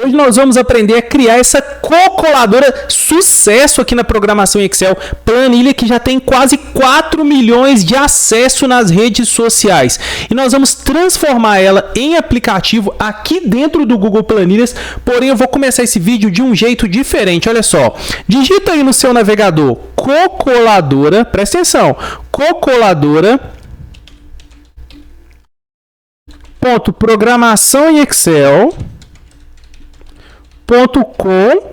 Hoje nós vamos aprender a criar essa calculadora sucesso aqui na programação em Excel, planilha que já tem quase 4 milhões de acesso nas redes sociais. E nós vamos transformar ela em aplicativo aqui dentro do Google Planilhas, porém eu vou começar esse vídeo de um jeito diferente. Olha só, digita aí no seu navegador calculadora, presta atenção, calculadora ponto programação em Excel .com.br.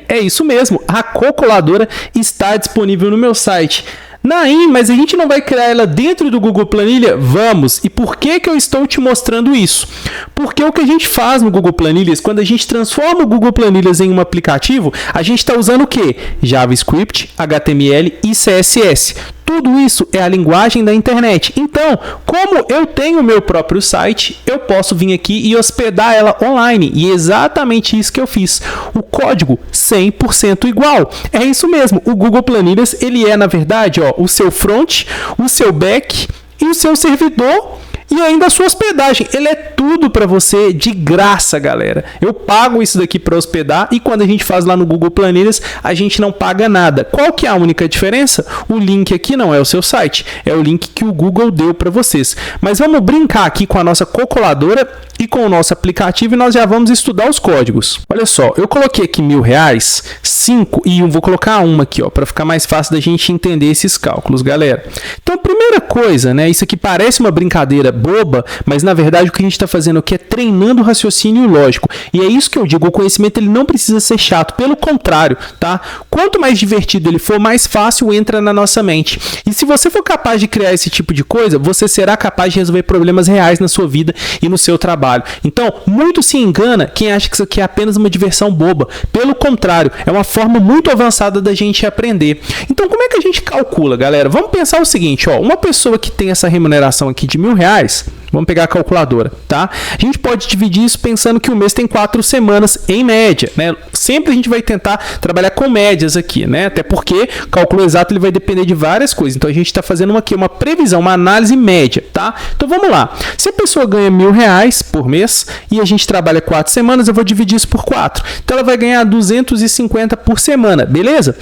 É isso mesmo, a calculadora está disponível no meu site. Naim, mas a gente não vai criar ela dentro do Google Planilha? Vamos! E por que eu estou te mostrando isso? Porque o que a gente faz no Google Planilhas, quando a gente transforma o Google Planilhas em um aplicativo, a gente está usando o quê? JavaScript, HTML e CSS. Tudo isso é a linguagem da internet. Então, como eu tenho o meu próprio site, eu posso vir aqui e hospedar ela online. E é exatamente isso que eu fiz. O código 100% igual. É isso mesmo. O Google Planilhas, ele é, na verdade, ó, o seu front, o seu back e o seu servidor. E ainda a sua hospedagem, ele é tudo para você de graça, galera. Eu pago isso daqui para hospedar e quando a gente faz lá no Google Planilhas, a gente não paga nada. Qual que é a única diferença? O link aqui não é o seu site, é o link que o Google deu para vocês. Mas vamos brincar aqui com a nossa calculadora e com o nosso aplicativo e nós já vamos estudar os códigos. Olha só, eu coloquei aqui R$1.000, 5 e vou colocar uma aqui, ó, para ficar mais fácil da gente entender esses cálculos, galera. Então, a primeira coisa, né, isso aqui parece uma brincadeira boba, mas na verdade o que a gente está fazendo aqui é treinando o raciocínio lógico. E é isso que eu digo, o conhecimento ele não precisa ser chato, pelo contrário, tá? Quanto mais divertido ele for, mais fácil entra na nossa mente. E se você for capaz de criar esse tipo de coisa, você será capaz de resolver problemas reais na sua vida e no seu trabalho. Então, muito se engana quem acha que isso aqui é apenas uma diversão boba. Pelo contrário, é uma forma muito avançada da gente aprender. Então, como é que a gente calcula, galera? Vamos pensar o seguinte, ó, uma pessoa que tem essa remuneração aqui de R$1.000, vamos pegar a calculadora, tá? A gente pode dividir isso pensando que o mês tem 4 semanas em média, né? Sempre a gente vai tentar trabalhar com médias aqui, né? Até porque o cálculo exato ele vai depender de várias coisas. Então a gente está fazendo uma previsão, uma análise média, tá? Então vamos lá. Se a pessoa ganha R$1.000 por mês e a gente trabalha 4 semanas, eu vou dividir isso por 4. Então ela vai ganhar 250 por semana, beleza?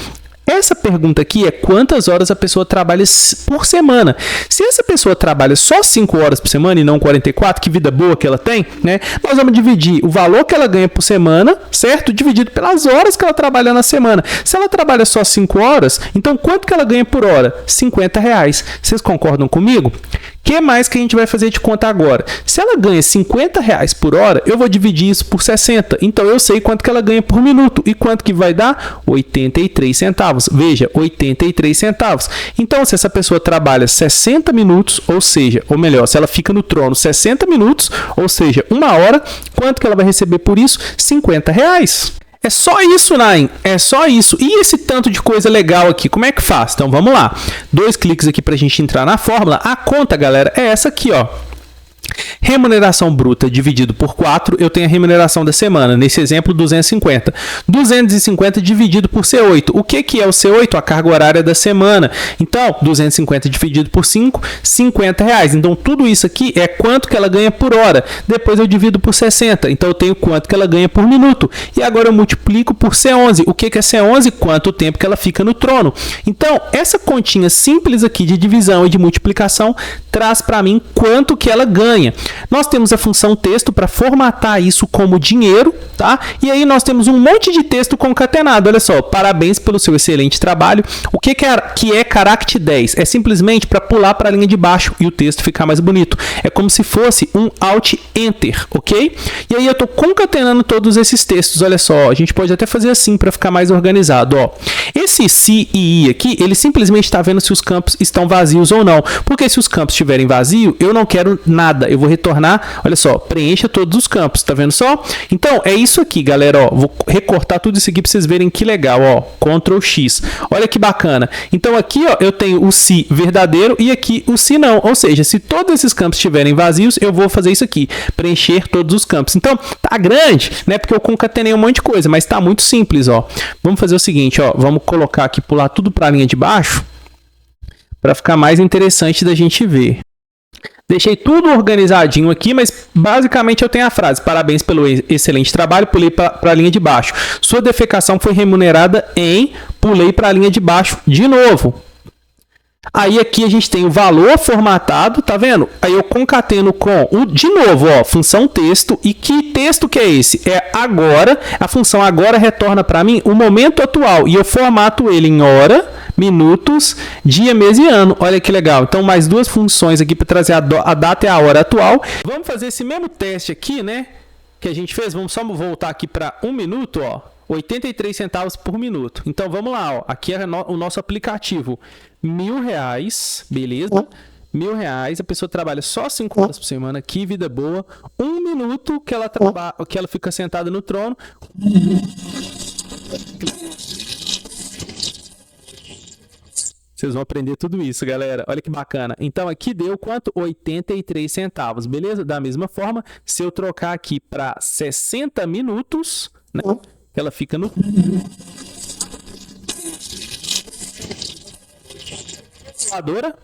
Essa pergunta aqui é quantas horas a pessoa trabalha por semana. Se essa pessoa trabalha só 5 horas por semana e não 44, que vida boa que ela tem, né? Nós vamos dividir o valor que ela ganha por semana, certo? Dividido pelas horas que ela trabalha na semana. Se ela trabalha só 5 horas, então quanto que ela ganha por hora? R$50. Vocês concordam comigo? O que mais que a gente vai fazer de conta agora? Se ela ganha R$50 por hora, eu vou dividir isso por 60. Então eu sei quanto que ela ganha por minuto. E quanto que vai dar? 83 centavos. Veja, 83 centavos. Então, se essa pessoa trabalha 60 minutos, ou seja, ou melhor, se ela fica no trono 60 minutos, ou seja, 1 hora, quanto que ela vai receber por isso? R$50. É só isso, Naim. É só isso. E esse tanto de coisa legal aqui, como é que faz? Então, vamos lá. 2 cliques aqui para a gente entrar na fórmula. A conta, galera, é essa aqui, ó. Remuneração bruta dividido por 4, eu tenho a remuneração da semana. Nesse exemplo, 250. 250 dividido por C8. O que é o C8? A carga horária da semana. Então, 250 dividido por 5, R$50. Então, tudo isso aqui é quanto que ela ganha por hora. Depois eu divido por 60. Então, eu tenho quanto que ela ganha por minuto. E agora eu multiplico por C11. O que é C11? Quanto tempo que ela fica no trono. Então, essa continha simples aqui de divisão e de multiplicação traz para mim quanto que ela ganha. Nós temos a função texto para formatar isso como dinheiro, tá? E aí nós temos um monte de texto concatenado. Olha só, parabéns pelo seu excelente trabalho. O que é Caract 10? É simplesmente para pular para a linha de baixo e o texto ficar mais bonito. É como se fosse um Alt Enter, ok? E aí eu estou concatenando todos esses textos. Olha só, a gente pode até fazer assim para ficar mais organizado, ó. Esse se e i aqui, ele simplesmente está vendo se os campos estão vazios ou não. Porque se os campos estiverem vazios, eu não quero nada. Eu vou retornar, olha só, preencha todos os campos, tá vendo só? Então, é isso aqui, galera, ó. Vou recortar tudo isso aqui para vocês verem que legal, ó. Ctrl X. Olha que bacana. Então, aqui, ó, eu tenho o se verdadeiro e aqui o se não. Ou seja, se todos esses campos estiverem vazios, eu vou fazer isso aqui, preencher todos os campos. Então, tá grande, né? Porque eu concatenei um monte de coisa, mas tá muito simples, ó. Vamos fazer o seguinte, ó. Vamos colocar aqui, pular tudo para a linha de baixo, para ficar mais interessante da gente ver. Deixei tudo organizadinho aqui, mas basicamente eu tenho a frase: parabéns pelo excelente trabalho, pulei para a linha de baixo. Sua defecação foi remunerada em... pulei para a linha de baixo de novo. Aí aqui a gente tem o valor formatado, tá vendo? Aí eu concateno com o, de novo, ó, função texto. E que texto que é esse? É agora. A função agora retorna para mim o momento atual. E eu formato ele em hora, minutos, dia, mês e ano. Olha que legal. Então, mais duas funções aqui para trazer a data e a hora atual. Vamos fazer esse mesmo teste aqui, né? Que a gente fez. Vamos só voltar aqui para 1 minuto, ó. 83 centavos por minuto. Então, vamos lá, ó. Aqui é o nosso aplicativo. R$1.000, beleza? R$1.000. A pessoa trabalha só 5 horas por semana. Que vida boa. 1 minuto que ela fica sentada no trono. Vocês vão aprender tudo isso, galera. Olha que bacana. Então, aqui deu quanto? 83 centavos, beleza? Da mesma forma, se eu trocar aqui para 60 minutos, né? Ela fica no...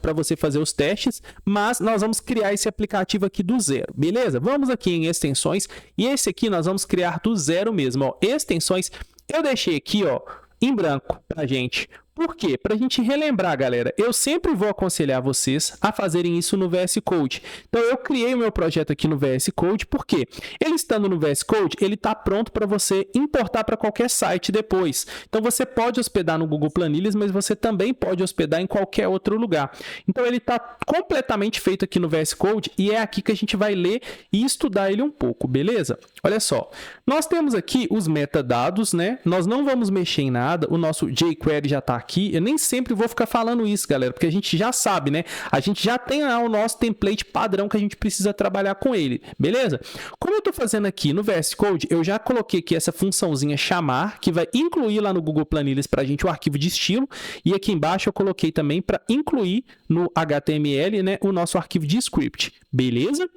para você fazer os testes, mas nós vamos criar esse aplicativo aqui do zero, beleza? Vamos aqui em extensões, e esse aqui nós vamos criar do zero mesmo, ó. Extensões, eu deixei aqui, ó, em branco pra gente. Por quê? Para a gente relembrar, galera, eu sempre vou aconselhar vocês a fazerem isso no VS Code. Então, eu criei o meu projeto aqui no VS Code, porque ele estando no VS Code, ele está pronto para você importar para qualquer site depois. Então, você pode hospedar no Google Planilhas, mas você também pode hospedar em qualquer outro lugar. Então, ele está completamente feito aqui no VS Code e é aqui que a gente vai ler e estudar ele um pouco, beleza? Olha só, nós temos aqui os metadados, né? Nós não vamos mexer em nada, o nosso jQuery já está aqui. Eu nem sempre vou ficar falando isso, galera, porque a gente já sabe, né? A gente já tem lá o nosso template padrão que a gente precisa trabalhar com ele, beleza? Como eu estou fazendo aqui no VS Code, eu já coloquei aqui essa funçãozinha chamar, que vai incluir lá no Google Planilhas para a gente o arquivo de estilo, e aqui embaixo eu coloquei também para incluir no HTML, né, o nosso arquivo de script, beleza?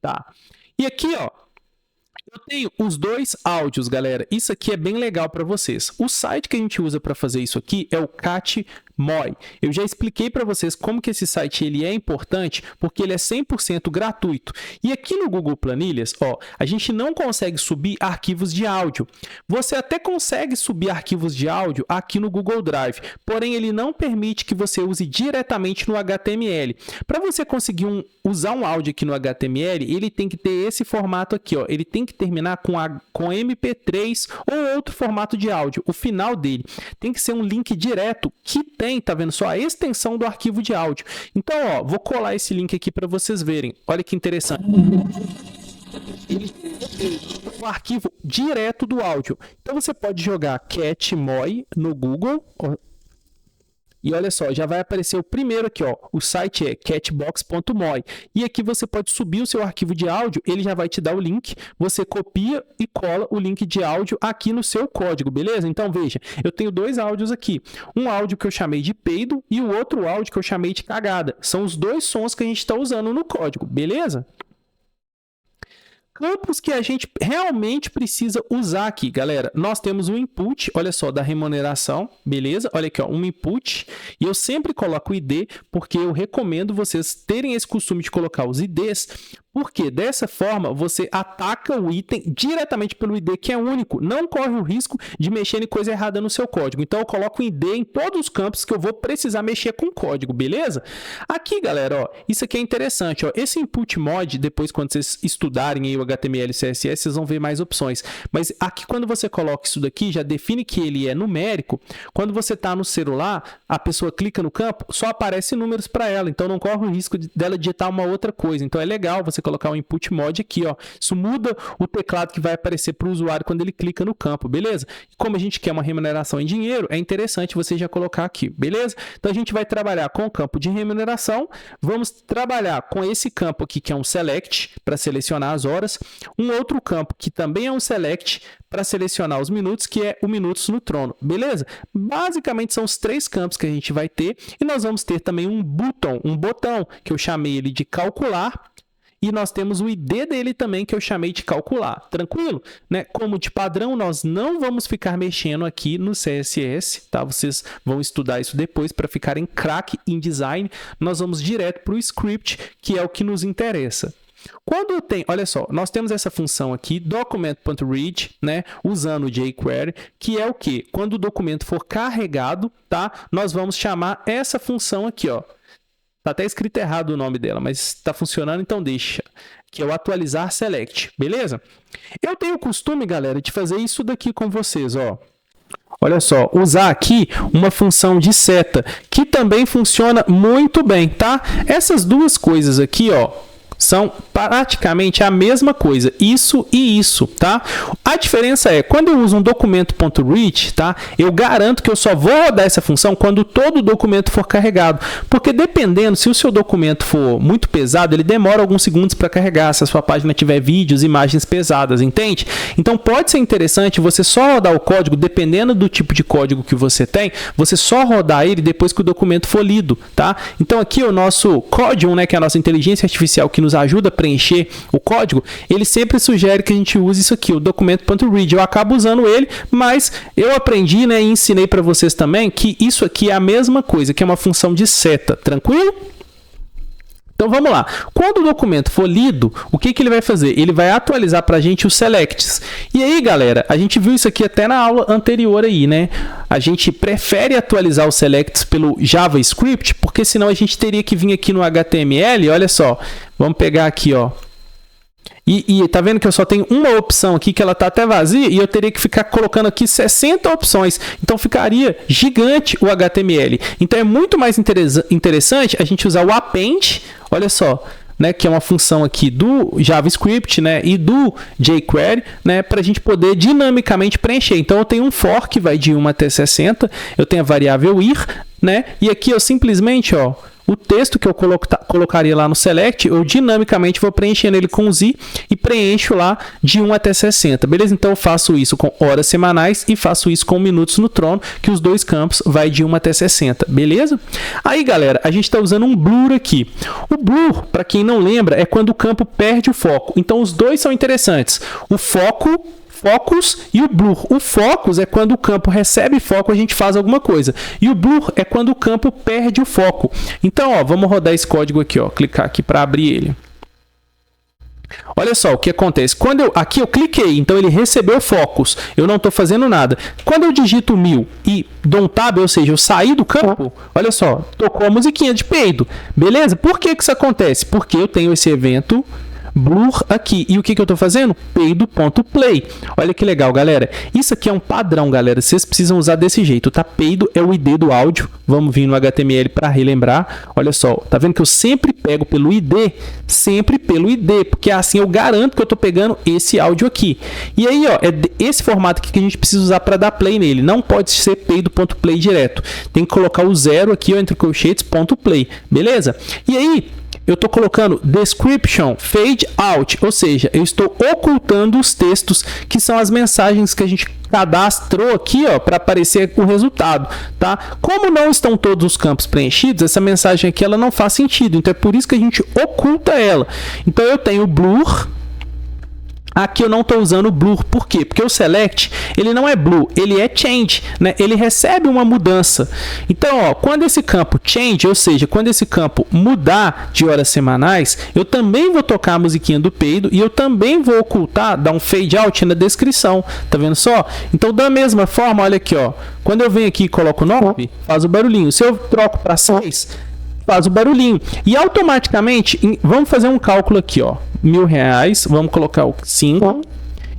Tá. E aqui, ó, eu tenho os dois áudios, galera. Isso aqui é bem legal para vocês. O site que a gente usa para fazer isso aqui é o Catmoy. Eu já expliquei para vocês como que esse site ele é importante, porque ele é 100% gratuito. E aqui no Google Planilhas, ó, a gente não consegue subir arquivos de áudio. Você até consegue subir arquivos de áudio aqui no Google Drive, porém ele não permite que você use diretamente no HTML. Para você conseguir usar um áudio aqui no HTML, ele tem que ter esse formato aqui, ó. Ele tem que terminar com MP3 ou outro formato de áudio. O final dele tem que ser um link direto que tem, tá vendo só, a extensão do arquivo de áudio. Então, ó, vou colar esse link aqui para vocês verem. Olha que interessante. Ele tem o arquivo direto do áudio. Então, você pode jogar Catmoy no Google, ó. E olha só, já vai aparecer o primeiro aqui, ó. O site é catbox.moy. E aqui você pode subir o seu arquivo de áudio, ele já vai te dar o link. Você copia e cola o link de áudio aqui no seu código, beleza? Então veja, eu tenho dois áudios aqui. Um áudio que eu chamei de peido e o outro áudio que eu chamei de cagada. São os dois sons que a gente está usando no código, beleza? Campos que a gente realmente precisa usar aqui, galera. Nós temos um input, olha só, da remuneração, beleza? Olha aqui, ó, um input. E eu sempre coloco o ID, porque eu recomendo vocês terem esse costume de colocar os IDs, porque dessa forma você ataca o item diretamente pelo ID, que é único. Não corre o risco de mexer em coisa errada no seu código. Então eu coloco o ID em todos os campos que eu vou precisar mexer com o código, beleza? Aqui, galera, ó, isso aqui é interessante, ó. Esse input mod, depois quando vocês estudarem aí o HTML e CSS, vocês vão ver mais opções. Mas aqui quando você coloca isso daqui, já define que ele é numérico. Quando você está no celular, a pessoa clica no campo, só aparece números para ela. Então não corre o risco dela digitar uma outra coisa. Então é legal você colocar um input mod aqui, ó. Isso muda o teclado que vai aparecer para o usuário quando ele clica no campo, beleza? E como a gente quer uma remuneração em dinheiro, é interessante você já colocar aqui, beleza? Então a gente vai trabalhar com o campo de remuneração, vamos trabalhar com esse campo aqui que é um select para selecionar as horas, um outro campo que também é um select para selecionar os minutos, que é o minutos no trono, beleza? Basicamente são os três campos que a gente vai ter e nós vamos ter também um botão, que eu chamei ele de calcular. e nós temos o ID dele também, que eu chamei de calcular. Tranquilo? Né? Como de padrão, nós não vamos ficar mexendo aqui no CSS, tá? Vocês vão estudar isso depois para ficarem craque em design. Nós vamos direto para o script, que é o que nos interessa. Quando tem, olha só, nós temos essa função aqui, document.read, né, usando o jQuery, que é o que? Quando o documento for carregado, tá? Nós vamos chamar essa função aqui, ó. Tá até escrito errado o nome dela, mas está funcionando, então deixa. Que é o atualizar select, beleza? Eu tenho o costume, galera, de fazer isso daqui com vocês, ó. Olha só, usar aqui uma função de seta, que também funciona muito bem, tá? Essas duas coisas aqui, ó, são praticamente a mesma coisa, isso e isso, tá? A diferença é, quando eu uso um documento.read, tá? Eu garanto que eu só vou rodar essa função quando todo o documento for carregado, porque dependendo, se o seu documento for muito pesado, ele demora alguns segundos para carregar, se a sua página tiver vídeos, imagens pesadas, entende? Então pode ser interessante você só rodar o código, dependendo do tipo de código que você tem, você só rodar ele depois que o documento for lido, tá? Então aqui o nosso código, né, que é a nossa inteligência artificial que nos ajuda a preencher o código, ele sempre sugere que a gente use isso aqui, o documento.read. Eu acabo usando ele, mas eu aprendi, né, e ensinei para vocês também que isso aqui é a mesma coisa, que é uma função de seta, tranquilo? Então vamos lá. Quando o documento for lido, o que ele vai fazer? Ele vai atualizar para a gente os selects. E aí, galera, a gente viu isso aqui até na aula anterior aí, né? A gente prefere atualizar os selects pelo JavaScript, porque senão a gente teria que vir aqui no HTML, olha só. Vamos pegar aqui, ó. E tá vendo que eu só tenho uma opção aqui, que ela tá até vazia, e eu teria que ficar colocando aqui 60 opções. Então ficaria gigante o HTML. Então é muito mais interessante a gente usar o append, olha só, né, que é uma função aqui do JavaScript, né, e do jQuery, né, para a gente poder dinamicamente preencher. Então eu tenho um for que vai de 1 até 60, eu tenho a variável ir, né, e aqui eu simplesmente, ó, o texto que eu colocaria lá no select, eu dinamicamente vou preenchendo ele com z e preencho lá de 1 até 60, beleza? Então eu faço isso com horas semanais e faço isso com minutos no Trono, que os dois campos vai de 1 até 60, beleza? Aí, galera, a gente está usando um blur aqui. O blur, para quem não lembra, é quando o campo perde o foco. Então os dois são interessantes. O focus e o blur. O focus é quando o campo recebe foco, a gente faz alguma coisa. E o blur é quando o campo perde o foco. Então, ó, vamos rodar esse código aqui, ó, clicar aqui para abrir ele. Olha só o que acontece. Quando aqui eu cliquei, então ele recebeu focus. Eu não estou fazendo nada. Quando eu digito 1000 e dou um tab, ou seja, eu saí do campo, olha só, tocou a musiquinha de peido. Beleza? Por que isso acontece? Porque eu tenho esse evento blur aqui. E o que eu estou fazendo? Peido.play. Olha que legal, galera. Isso aqui é um padrão, galera. Vocês precisam usar desse jeito, tá? Peido é o ID do áudio. Vamos vir no HTML para relembrar. Olha só, tá vendo que eu sempre pego pelo ID? Sempre pelo ID, porque assim eu garanto que eu estou pegando esse áudio aqui. E aí, ó, é esse formato aqui que a gente precisa usar para dar play nele. Não pode ser peido.play direto. Tem que colocar o 0 aqui, ó, entre colchetes, .play. Beleza? E aí, eu estou colocando description fade out, ou seja, eu estou ocultando os textos, que são as mensagens que a gente cadastrou aqui, ó, para aparecer o resultado, tá? Como não estão todos os campos preenchidos, essa mensagem aqui ela não faz sentido, então é por isso que a gente oculta ela. Então eu tenho o blur. Aqui eu não estou usando o blur, por quê? Porque o select, ele não é blue, ele é change, né? Ele recebe uma mudança. Então, ó, quando esse campo change, ou seja, quando esse campo mudar de horas semanais, eu também vou tocar a musiquinha do peido e eu também vou ocultar, dar um fade out na descrição, tá vendo só? Então, da mesma forma, olha aqui, ó, quando eu venho aqui e coloco 9, faz o barulhinho. Se eu troco para 6, faz o barulhinho. E automaticamente, vamos fazer um cálculo aqui, ó. R$1.000, vamos colocar o 5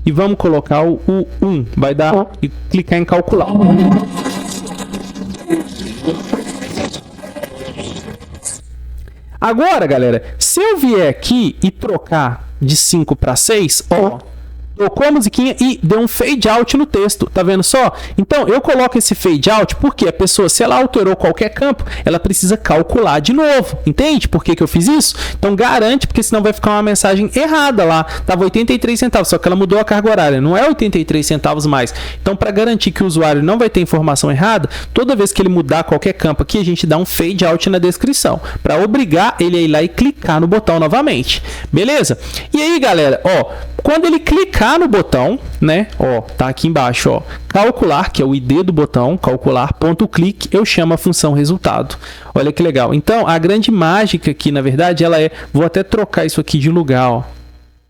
e vamos colocar o 1. Vai dar e clicar em calcular. Agora, galera, se eu vier aqui e trocar de 5 para 6, ó, Tocou a musiquinha e deu um fade out no texto, tá vendo só? Então, eu coloco esse fade out porque a pessoa, se ela alterou qualquer campo, ela precisa calcular de novo, entende por que eu fiz isso? Então, garante, porque senão vai ficar uma mensagem errada lá, tava 83 centavos, só que ela mudou a carga horária, não é 83 centavos mais. Então, para garantir que o usuário não vai ter informação errada, toda vez que ele mudar qualquer campo aqui, a gente dá um fade out na descrição, para obrigar ele a ir lá e clicar no botão novamente, beleza? E aí, galera, ó, quando ele clicar no botão, né, ó, tá aqui embaixo, ó, calcular, que é o ID do botão, calcular.click, eu chamo a função resultado. Olha que legal. Então, a grande mágica aqui, na verdade, ela é, vou até trocar isso aqui de lugar, ó,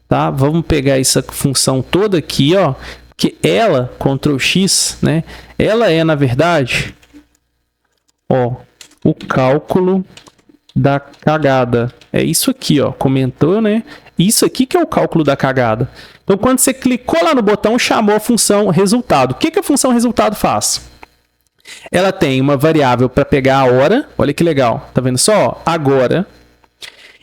tá? Vamos pegar essa função toda aqui, ó, que ela, Ctrl X, né, ela é, na verdade, ó, o cálculo da cagada. É isso aqui, ó, comentou, né? Isso aqui que é o cálculo da cagada. Então, quando você clicou lá no botão, chamou a função resultado. O que a função resultado faz? Ela tem uma variável para pegar a hora. Olha que legal. Tá vendo só? Agora.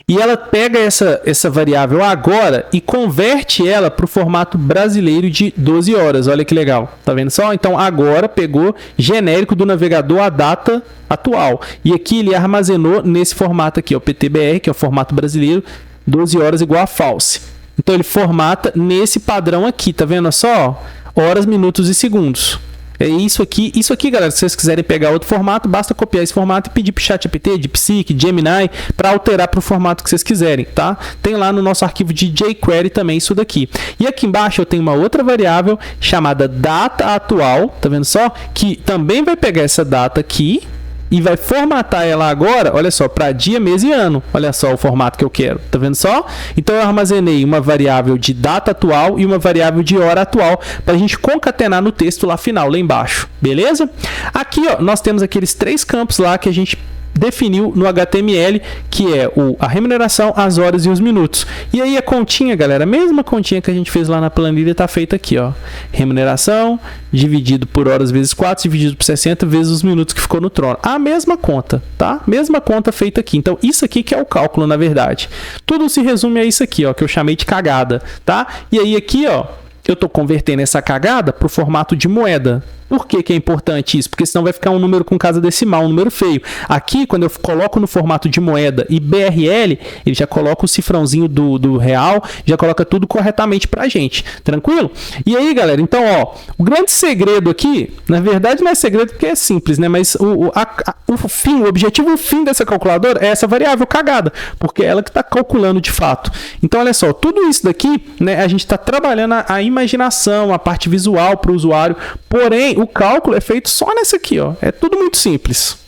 E ela pega essa variável agora e converte ela para o formato brasileiro de 12 horas. Olha que legal. Tá vendo só? Então, agora pegou genérico do navegador a data atual. E aqui ele armazenou nesse formato aqui, o PTBR, que é o formato brasileiro, 12 horas igual a false. Então, ele formata nesse padrão aqui. Tá vendo só? Horas, minutos e segundos. É isso aqui, galera, se vocês quiserem pegar outro formato, basta copiar esse formato e pedir para o ChatGPT, DeepSeek, Gemini, para alterar para o formato que vocês quiserem, tá? Tem lá no nosso arquivo de jQuery também isso daqui. E aqui embaixo eu tenho uma outra variável chamada data atual, tá vendo só? Que também vai pegar essa data aqui e vai formatar ela agora, olha só, para dia, mês e ano. Olha só o formato que eu quero, tá vendo só? Então eu armazenei uma variável de data atual e uma variável de hora atual para a gente concatenar no texto lá final, lá embaixo, beleza? Aqui, ó, nós temos aqueles 3 campos lá que a gente definiu no HTML, que é a remuneração, as horas e os minutos. E aí a continha, galera, a mesma continha que a gente fez lá na planilha está feita aqui, ó. Remuneração dividido por horas vezes 4, dividido por 60 vezes os minutos que ficou no trono. A mesma conta, tá? Mesma conta feita aqui. Então, isso aqui que é o cálculo, na verdade. Tudo se resume a isso aqui, ó, que eu chamei de cagada, tá? E aí aqui, ó, eu estou convertendo essa cagada para o formato de moeda. Por que é importante isso? Porque senão vai ficar um número com casa decimal, um número feio. Aqui, quando eu coloco no formato de moeda e BRL, ele já coloca o cifrãozinho do real, já coloca tudo corretamente pra gente. Tranquilo? E aí, galera, então, ó, o grande segredo aqui, na verdade não é segredo porque é simples, né? Mas o objetivo fim dessa calculadora é essa variável cagada, porque é ela que está calculando de fato. Então, olha só, tudo isso daqui, né, a gente está trabalhando a imaginação, a parte visual para o usuário, porém, o cálculo é feito só nessa aqui, ó. É tudo muito simples.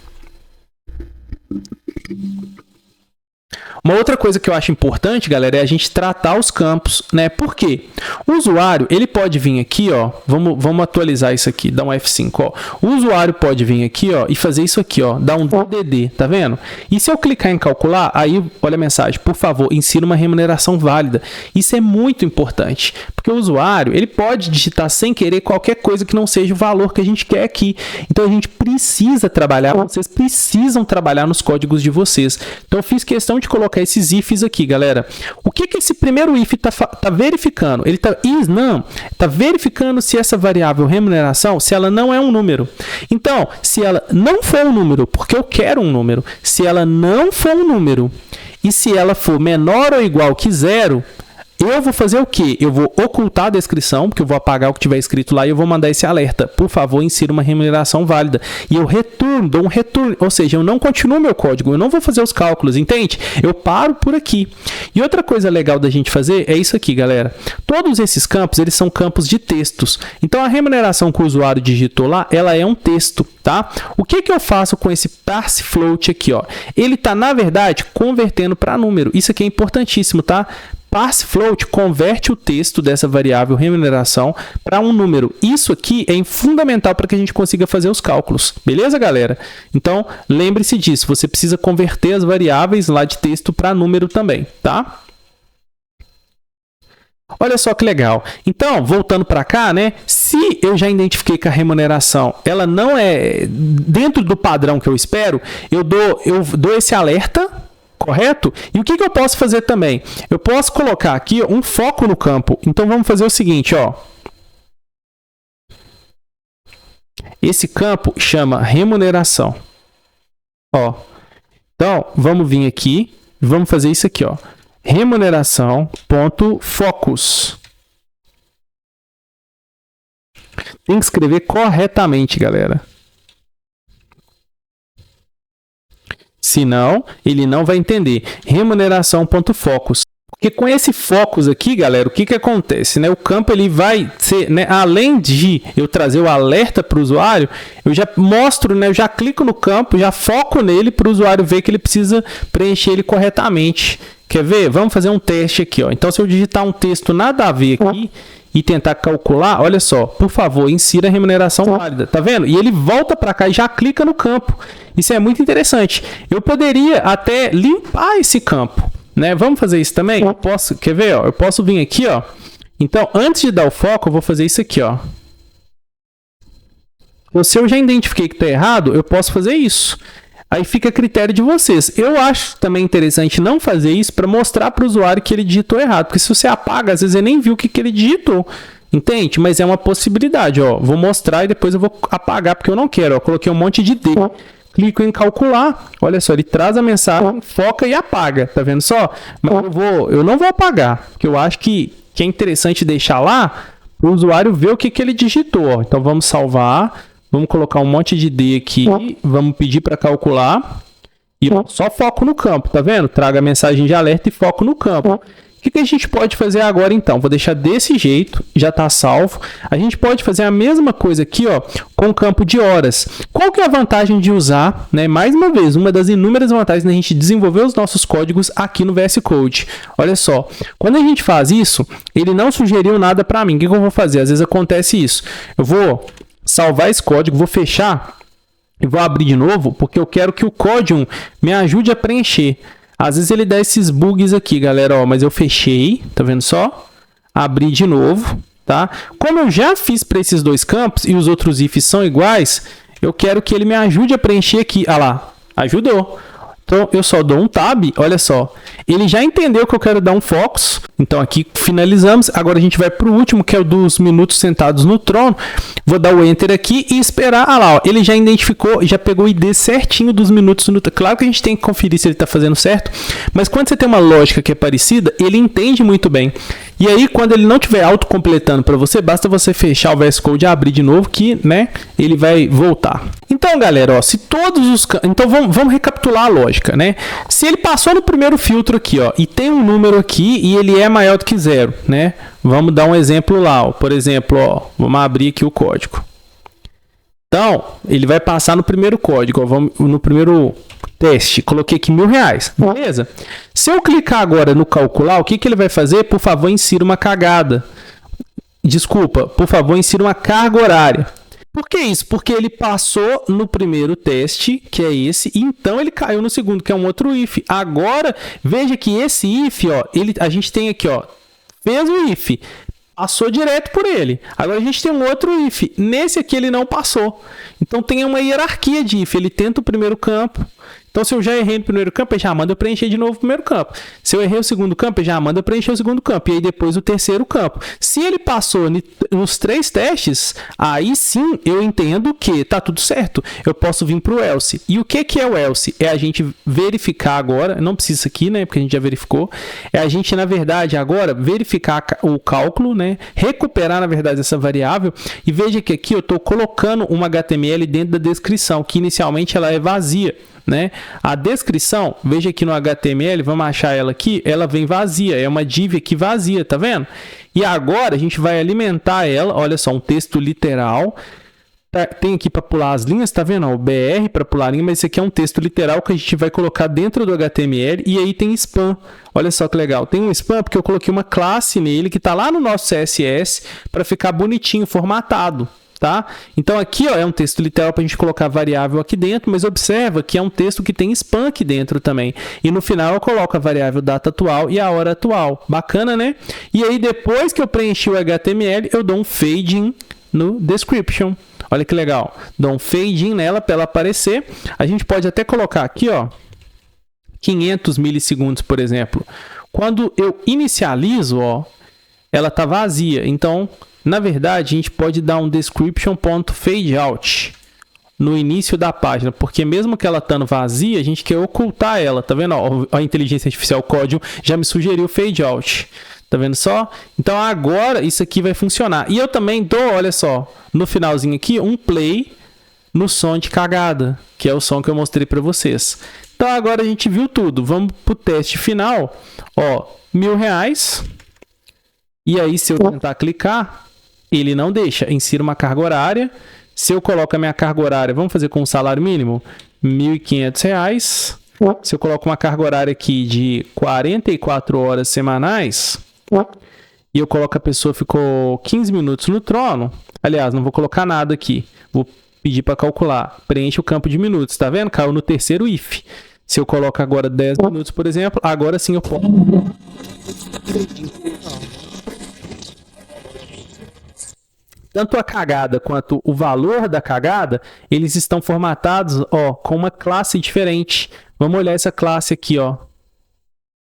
Uma outra coisa que eu acho importante, galera, é a gente tratar os campos, né? Por quê? O usuário, ele pode vir aqui, ó, vamos atualizar isso aqui, dá um F5, ó. O usuário pode vir aqui, ó, e fazer isso aqui, ó, dar um DDD, tá vendo? E se eu clicar em calcular, aí, olha a mensagem, por favor, insira uma remuneração válida. Isso é muito importante, porque o usuário, ele pode digitar sem querer qualquer coisa que não seja o valor que a gente quer aqui. Então, a gente precisa trabalhar, vocês precisam trabalhar nos códigos de vocês. Então, eu fiz questão de colocar esses ifs aqui, galera. O que esse primeiro if tá verificando? Ele tá verificando se essa variável remuneração, se ela não é um número. Então, se ela não for um número, porque eu quero um número, se ela não for um número e se ela for menor ou igual que 0, eu vou fazer o quê? Eu vou ocultar a descrição, porque eu vou apagar o que tiver escrito lá e eu vou mandar esse alerta. Por favor, insira uma remuneração válida. E eu dou um return, ou seja, eu não continuo meu código, eu não vou fazer os cálculos, entende? Eu paro por aqui. E outra coisa legal da gente fazer é isso aqui, galera. Todos esses campos, eles são campos de textos. Então, a remuneração que o usuário digitou lá, ela é um texto, tá? O que eu faço com esse parse float aqui, ó? Ele está, na verdade, convertendo para número. Isso aqui é importantíssimo, tá? Parse float converte o texto dessa variável remuneração para um número. Isso aqui é fundamental para que a gente consiga fazer os cálculos. Beleza, galera? Então, lembre-se disso. Você precisa converter as variáveis lá de texto para número também, tá? Olha só que legal. Então, voltando para cá, né? Se eu já identifiquei que a remuneração ela não é dentro do padrão que eu espero, eu dou esse alerta, correto? E o que eu posso fazer também? Eu posso colocar aqui um foco no campo. Então vamos fazer o seguinte, ó. Esse campo chama remuneração. Ó. Então vamos vir aqui e vamos fazer isso aqui, ó. Remuneração.focus. Tem que escrever corretamente, galera. Senão, ele não vai entender. Remuneração.focus. Porque com esse focus aqui, galera, o que acontece? Né? O campo ele vai ser, né? Além de eu trazer o alerta para o usuário, eu já mostro, né? Eu já clico no campo, já foco nele para o usuário ver que ele precisa preencher ele corretamente. Quer ver? Vamos fazer um teste aqui, ó. Então, se eu digitar um texto nada a ver aqui e tentar calcular, olha só, por favor, insira a remuneração válida, tá vendo? E ele volta para cá e já clica no campo. Isso é muito interessante. Eu poderia até limpar esse campo, né? Vamos fazer isso também? Eu posso, quer ver, ó? Eu posso vir aqui, ó. Então, antes de dar o foco, eu vou fazer isso aqui, ó. Então, se eu já identifiquei que está errado, eu posso fazer isso. Aí fica a critério de vocês. Eu acho também interessante não fazer isso para mostrar para o usuário que ele digitou errado. Porque se você apaga, às vezes ele nem viu o que ele digitou. Entende? Mas é uma possibilidade. Ó. Vou mostrar e depois eu vou apagar porque eu não quero. Ó. Coloquei um monte de D. Clico em calcular. Olha só, ele traz a mensagem, foca e apaga. Tá vendo só? Mas eu não vou apagar. Porque eu acho que é interessante deixar lá para o usuário ver o que ele digitou. Ó. Então vamos salvar. Vamos colocar um monte de D aqui, vamos pedir para calcular e só foco no campo, tá vendo? Traga a mensagem de alerta e foco no campo. O que a gente pode fazer agora então? Vou deixar desse jeito, já está salvo. A gente pode fazer a mesma coisa aqui, ó, com o campo de horas. Qual que é a vantagem de usar, né? Mais uma vez, uma das inúmeras vantagens da gente desenvolver os nossos códigos aqui no VS Code. Olha só, quando a gente faz isso, ele não sugeriu nada para mim. O que eu vou fazer? Às vezes acontece isso. Eu vou salvar esse código, vou fechar e vou abrir de novo, porque eu quero que o código me ajude a preencher. Às vezes ele dá esses bugs aqui, galera, ó, mas eu fechei, tá vendo só? Abri de novo, tá? Como eu já fiz para esses dois campos e os outros ifs são iguais, eu quero que ele me ajude a preencher aqui. Ah lá, ajudou. Então, eu só dou um tab, olha só. Ele já entendeu que eu quero dar um focus. Então, aqui finalizamos. Agora, a gente vai para o último, que é o dos minutos sentados no trono. Vou dar o Enter aqui e esperar. Ah lá, ó, ele já identificou, já pegou o ID certinho dos minutos no trono. Claro que a gente tem que conferir se ele está fazendo certo. Mas quando você tem uma lógica que é parecida, ele entende muito bem. E aí, quando ele não estiver autocompletando para você, basta você fechar o VS Code e abrir de novo que, né, ele vai voltar. Então, galera, ó, se todos os... Então, vamos recapitular a lógica, né? Se ele passou no primeiro filtro aqui, ó, e tem um número aqui e ele é maior do que 0, né? Vamos dar um exemplo lá, ó. Por exemplo, ó, vamos abrir aqui o código. Então, ele vai passar no primeiro código, ó, vamos no primeiro teste. Coloquei aqui R$1.000, beleza? Se eu clicar agora no calcular, o que ele vai fazer? Por favor, insira uma cagada. Desculpa, por favor, insira uma carga horária. Por que isso? Porque ele passou no primeiro teste, que é esse, e então ele caiu no segundo, que é um outro if. Agora, veja que esse if, ó, a gente tem aqui, ó, fez o if, passou direto por ele. Agora a gente tem um outro if. Nesse aqui ele não passou. Então tem uma hierarquia de if. Ele tenta o primeiro campo. Então, se eu já errei no primeiro campo, ele já manda eu preencher de novo o primeiro campo. Se eu errei o segundo campo, ele já manda eu preencher o segundo campo. E aí depois o terceiro campo. Se ele passou nos 3 testes, aí sim eu entendo que tá tudo certo. Eu posso vir para o else. E o que é o else? É a gente verificar agora, não precisa aqui, né? Porque a gente já verificou. É a gente, na verdade, agora verificar o cálculo, né? Recuperar, na verdade, essa variável. E veja que aqui eu estou colocando uma HTML dentro da descrição, que inicialmente ela é vazia. Né? A descrição, veja aqui no HTML, vamos achar ela aqui, ela vem vazia, é uma div aqui vazia, tá vendo? E agora a gente vai alimentar ela, olha só, um texto literal, tem aqui para pular as linhas, tá vendo? O BR para pular a linha, mas esse aqui é um texto literal que a gente vai colocar dentro do HTML e aí tem spam, olha só que legal, tem um spam porque eu coloquei uma classe nele que está lá no nosso CSS para ficar bonitinho, formatado. Tá? Então aqui ó, é um texto literal para a gente colocar variável aqui dentro, mas observa que é um texto que tem spam aqui dentro também. E no final eu coloco a variável data atual e a hora atual. Bacana, né? E aí depois que eu preenchi o HTML, eu dou um fade in no description. Olha que legal. Dou um fade in nela para ela aparecer. A gente pode até colocar aqui, ó, 500 milissegundos, por exemplo. Quando eu inicializo, ó, ela tá vazia. Então, na verdade, a gente pode dar um description.fadeout no início da página, porque mesmo que ela estando vazia, a gente quer ocultar ela, tá vendo? Ó, a inteligência artificial código já me sugeriu fadeout. Tá vendo só? Então agora isso aqui vai funcionar. E eu também dou, olha só, no finalzinho aqui, um play no som de cagada, que é o som que eu mostrei para vocês. Então agora a gente viu tudo. Vamos pro teste final. Ó, R$1.000. E aí se eu tentar clicar, ele não deixa. Insira uma carga horária. Se eu coloco a minha carga horária, vamos fazer com o salário mínimo? R$1.500. Se eu coloco uma carga horária aqui de 44 horas semanais, e eu coloco a pessoa ficou 15 minutos no trono, aliás, não vou colocar nada aqui, vou pedir para calcular, preenche o campo de minutos, tá vendo? Caiu no terceiro if. Se eu coloco agora 10 minutos, por exemplo, agora sim eu posso... Tanto a cagada quanto o valor da cagada, eles estão formatados, ó, com uma classe diferente. Vamos olhar essa classe aqui, ó.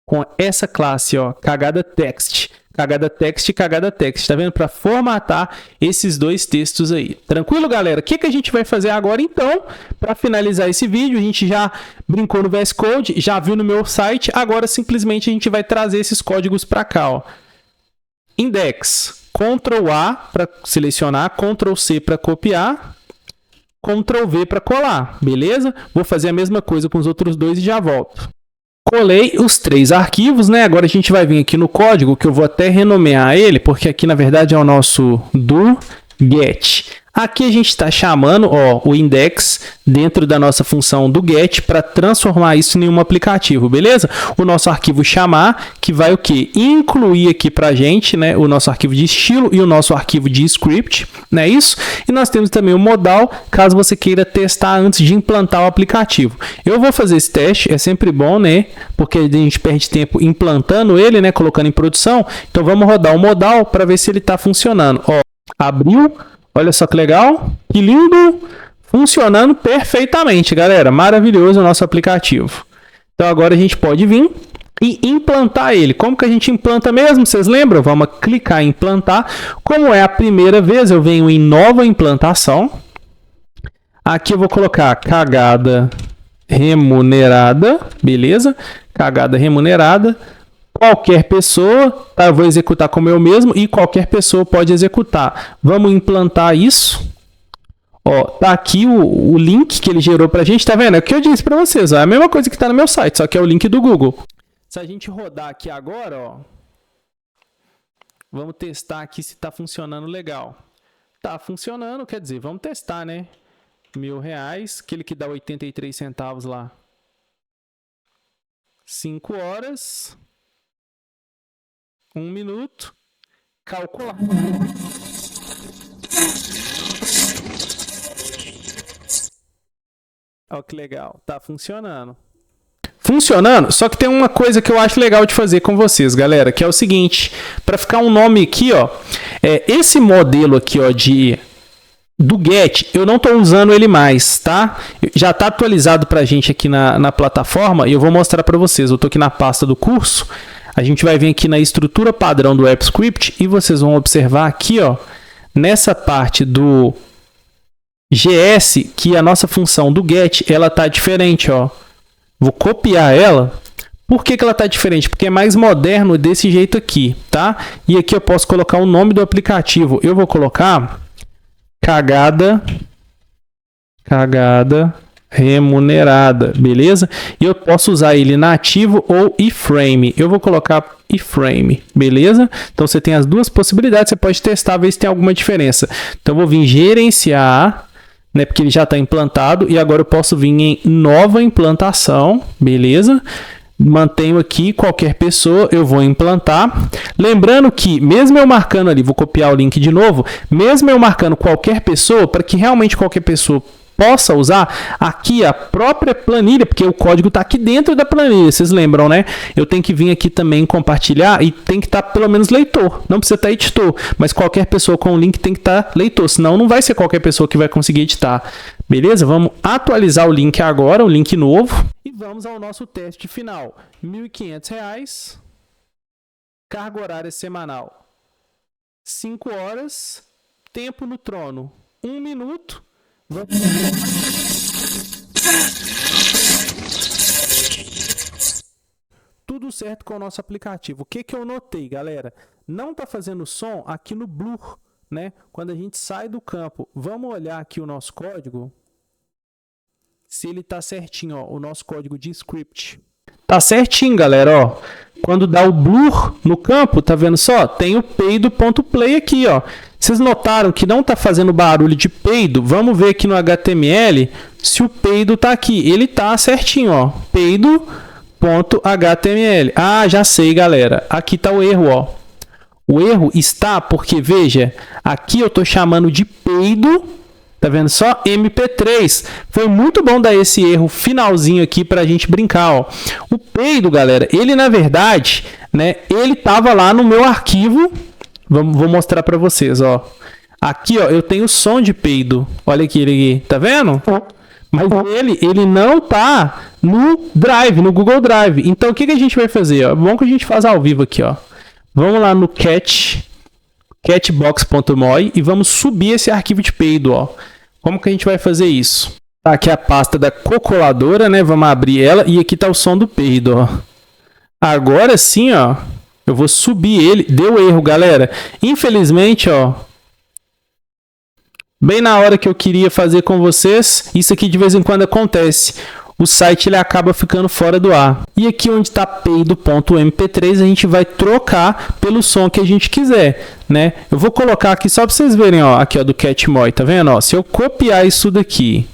Com essa classe, ó, cagada text. Cagada text e cagada text, tá vendo? Para formatar esses dois textos aí. Tranquilo, galera? O que a gente vai fazer agora, então? Para finalizar esse vídeo, a gente já brincou no VS Code, já viu no meu site, agora simplesmente a gente vai trazer esses códigos para cá, ó. Index. Ctrl A para selecionar, Ctrl C para copiar, Ctrl V para colar, beleza? Vou fazer a mesma coisa com os outros dois e já volto. Colei os 3 arquivos, né? Agora a gente vai vir aqui no código, que eu vou até renomear ele, porque aqui na verdade é o nosso do get. Aqui a gente está chamando, ó, o index dentro da nossa função do get para transformar isso em um aplicativo, beleza? O nosso arquivo chamar, que vai o quê? Incluir aqui para a gente, né, o nosso arquivo de estilo e o nosso arquivo de script, não é isso? E nós temos também o modal, caso você queira testar antes de implantar o aplicativo. Eu vou fazer esse teste, é sempre bom, né? Porque a gente perde tempo implantando ele, né, colocando em produção. Então vamos rodar o modal para ver se ele está funcionando. Ó, abriu. Olha só que legal, que lindo, funcionando perfeitamente, galera, maravilhoso o nosso aplicativo. Então agora a gente pode vir e implantar ele. Como que a gente implanta mesmo? Vocês lembram? Vamos clicar em implantar. Como é a primeira vez, eu venho em nova implantação. Aqui eu vou colocar cagada remunerada, beleza? Cagada remunerada. Qualquer pessoa, tá? Eu vou executar como eu mesmo e qualquer pessoa pode executar. Vamos implantar isso. Ó, tá aqui o link que ele gerou pra gente, tá vendo? É o que eu disse pra vocês, ó, é a mesma coisa que tá no meu site, só que é o link do Google. Se a gente rodar aqui agora, ó, vamos testar aqui se tá funcionando legal. Tá funcionando, quer dizer, vamos testar, né? R$1.000, aquele que dá 83 centavos lá. 5 horas... 1 minuto, calcular. Olha que legal, tá funcionando. Funcionando, só que tem uma coisa que eu acho legal de fazer com vocês, galera, que é o seguinte, para ficar um nome aqui, ó, esse modelo aqui, ó, do Get, eu não estou usando ele mais, tá? Já está atualizado para a gente aqui na plataforma e eu vou mostrar para vocês. Eu estou aqui na pasta do curso. A gente vai vir aqui na estrutura padrão do AppScript e vocês vão observar aqui, ó, nessa parte do GS, que a nossa função do get, ela está diferente, ó. Vou copiar ela. Por que ela está diferente? Porque é mais moderno desse jeito aqui, tá? E aqui eu posso colocar o nome do aplicativo. Eu vou colocar cagada remunerada, beleza? E eu posso usar ele nativo ou iframe. Eu vou colocar iframe, beleza? Então você tem as duas possibilidades, você pode testar, ver se tem alguma diferença. Então eu vou vir gerenciar, né, porque ele já está implantado, e agora eu posso vir em nova implantação, beleza? Mantenho aqui qualquer pessoa, eu vou implantar. Lembrando que, mesmo eu marcando ali, vou copiar o link de novo, mesmo eu marcando qualquer pessoa, para que realmente qualquer pessoa possa usar aqui a própria planilha, porque o código está aqui dentro da planilha, vocês lembram, né? Eu tenho que vir aqui também compartilhar e tem que estar pelo menos leitor, não precisa estar editor, mas qualquer pessoa com o link tem que estar leitor, senão não vai ser qualquer pessoa que vai conseguir editar. Beleza? Vamos atualizar o link agora, o link novo. E E vamos ao nosso teste final. R$ 1.500. Carga horária semanal 5 horas. Tempo no trono 1 minuto. Tudo certo com o nosso aplicativo. O que eu notei, galera? Não está fazendo som aqui no Blur, né? Quando a gente sai do campo. Vamos olhar aqui o nosso código. Se ele está certinho, ó, o nosso código de script. Tá certinho, galera, ó. Quando dá o blur no campo, tá vendo só? Tem o peido.play aqui, ó. Vocês notaram que não tá fazendo barulho de peido? Vamos ver aqui no HTML se o peido tá aqui. Ele tá certinho, ó. Peido.html. Ah, já sei, galera. Aqui tá o erro, ó. O erro está porque, veja, aqui eu tô chamando de peido. Tá vendo só? MP3. Foi muito bom dar esse erro finalzinho aqui pra gente brincar, ó. O peido, galera, ele na verdade, né, ele tava lá no meu arquivo. Vou mostrar pra vocês, ó. Aqui, ó, eu tenho som de peido. Olha aqui, ele aqui. Tá vendo? Mas ele não tá no Drive, no Google Drive. Então, o que a gente vai fazer, ó? Bom que a gente faz ao vivo aqui, ó. Vamos lá no catbox.moy e vamos subir esse arquivo de peido, ó. Como que a gente vai fazer isso? Tá aqui a pasta da cocoladora, né? Vamos abrir ela e aqui tá o som do peido, ó. Agora sim, ó, eu vou subir ele. Deu erro, galera. Infelizmente, ó, bem na hora que eu queria fazer com vocês, isso aqui de vez em quando acontece. O site ele acaba ficando fora do ar. E aqui onde está peido.mp3 a gente vai trocar pelo som que a gente quiser, né? Eu vou colocar aqui só para vocês verem, ó, aqui ó, do Catmoy, tá vendo? Ó, se eu copiar isso daqui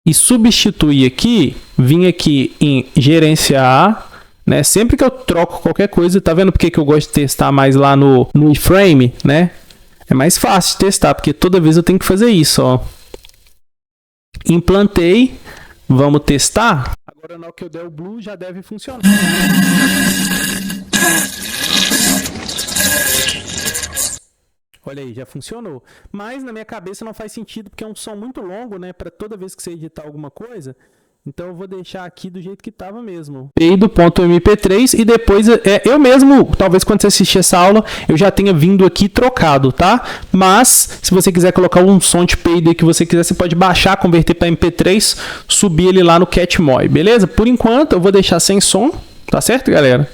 e substituir aqui, vim aqui em gerenciar, né? Sempre que eu troco qualquer coisa, tá vendo porque que eu gosto de testar mais lá no iframe, né? É mais fácil de testar, porque toda vez eu tenho que fazer isso, ó. Implantei, vamos testar. Agora na hora que eu der o blue já deve funcionar. Olha aí, já funcionou. Mas na minha cabeça não faz sentido porque é um som muito longo, né, para toda vez que você editar alguma coisa. Então eu vou deixar aqui do jeito que estava mesmo. Peido.mp3 e depois eu mesmo, talvez quando você assistir essa aula, eu já tenha vindo aqui trocado, tá? Mas se você quiser colocar um som de peido aí que você quiser, você pode baixar, converter para MP3, subir ele lá no Catmoy, beleza? Por enquanto eu vou deixar sem som, tá certo, galera?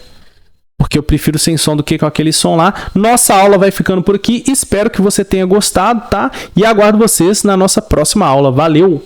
Porque eu prefiro sem som do que com aquele som lá. Nossa aula vai ficando por aqui. Espero que você tenha gostado, tá? E aguardo vocês na nossa próxima aula. Valeu!